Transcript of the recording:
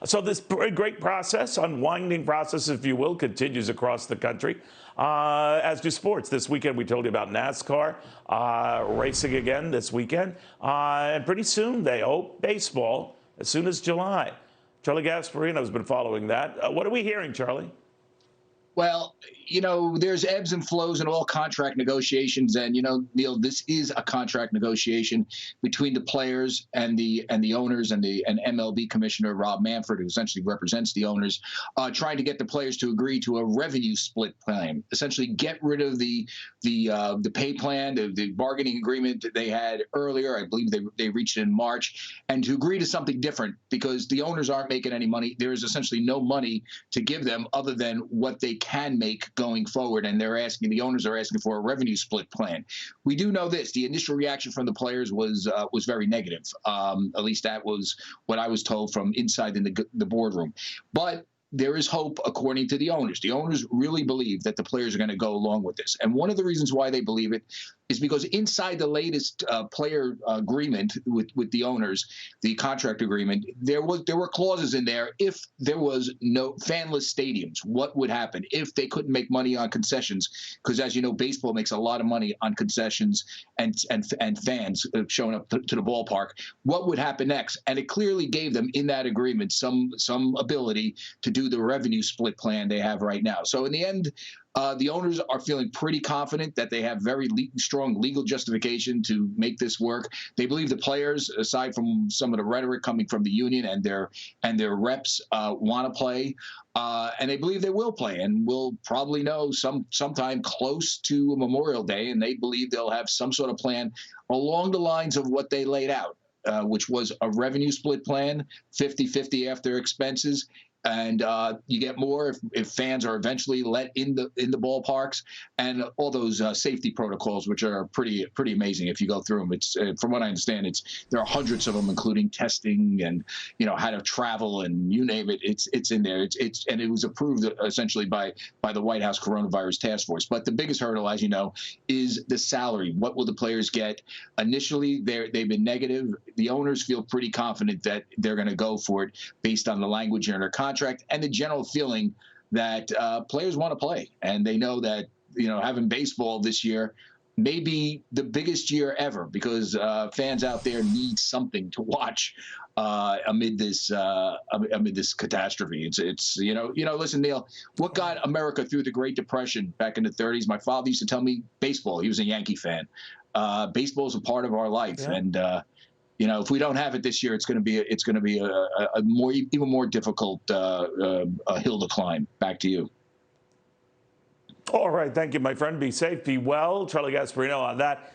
So this great process, unwinding process, if you will, continues across the country, as do sports. This weekend, we told you about NASCAR racing again this weekend. And pretty soon, they hope, baseball, as soon as July. Charlie Gasparino has been following that. What are we hearing, Charlie? Well, there's ebbs and flows in all contract negotiations, and Neil, this is a contract negotiation between the players and the owners and MLB Commissioner Rob Manfred, who essentially represents the owners, trying to get the players to agree to a revenue split plan. Essentially, get rid of the pay plan, the bargaining agreement that they had earlier. I believe they reached it in March, and to agree to something different because the owners aren't making any money. There is essentially no money to give them other than what they can make going forward, and the owners are asking for a revenue split plan. We do know this: the initial reaction from the players was very negative. At least that was what I was told from inside in the boardroom. But there is hope, according to the owners. The owners really believe that the players are going to go along with this. And one of the reasons why they believe it is because inside the latest player agreement with the owners, the contract agreement, there were clauses in there. If there was no fanless stadiums, what would happen if they couldn't make money on concessions? Because as you know, baseball makes a lot of money on concessions and fans showing up to the ballpark. What would happen next? And it clearly gave them in that agreement some ability to do the revenue split plan they have right now. So in the end, the owners are feeling pretty confident that they have very strong legal justification to make this work. They believe the players, aside from some of the rhetoric coming from the union and their reps, want to play, and they believe they will play, and we'll probably know sometime close to Memorial Day, and they believe they'll have some sort of plan along the lines of what they laid out, which was a revenue split plan, 50-50 after expenses. And you get more if fans are eventually let in the ballparks, and all those safety protocols, which are pretty amazing if you go through them. It's from what I understand, there are hundreds of them, including testing and how to travel and you name it. It's in there. And it was approved essentially by the White House Coronavirus Task Force. But the biggest hurdle, as you know, is the salary. What will the players get? Initially, they've been negative. The owners feel pretty confident that they're going to go for it based on the language in their contract and the general feeling that players want to play. And they know that, having baseball this year may be the biggest year ever because fans out there need something to watch amid this catastrophe. It's listen, Neil, what got America through the Great Depression back in the 30s? My father used to tell me baseball. He was a Yankee fan. Baseball is a part of our life. Yeah. And if we don't have it this year, it's going to be even more difficult hill to climb. Back to you. All right. Thank you, my friend. Be safe. Be well. Charlie Gasparino on that.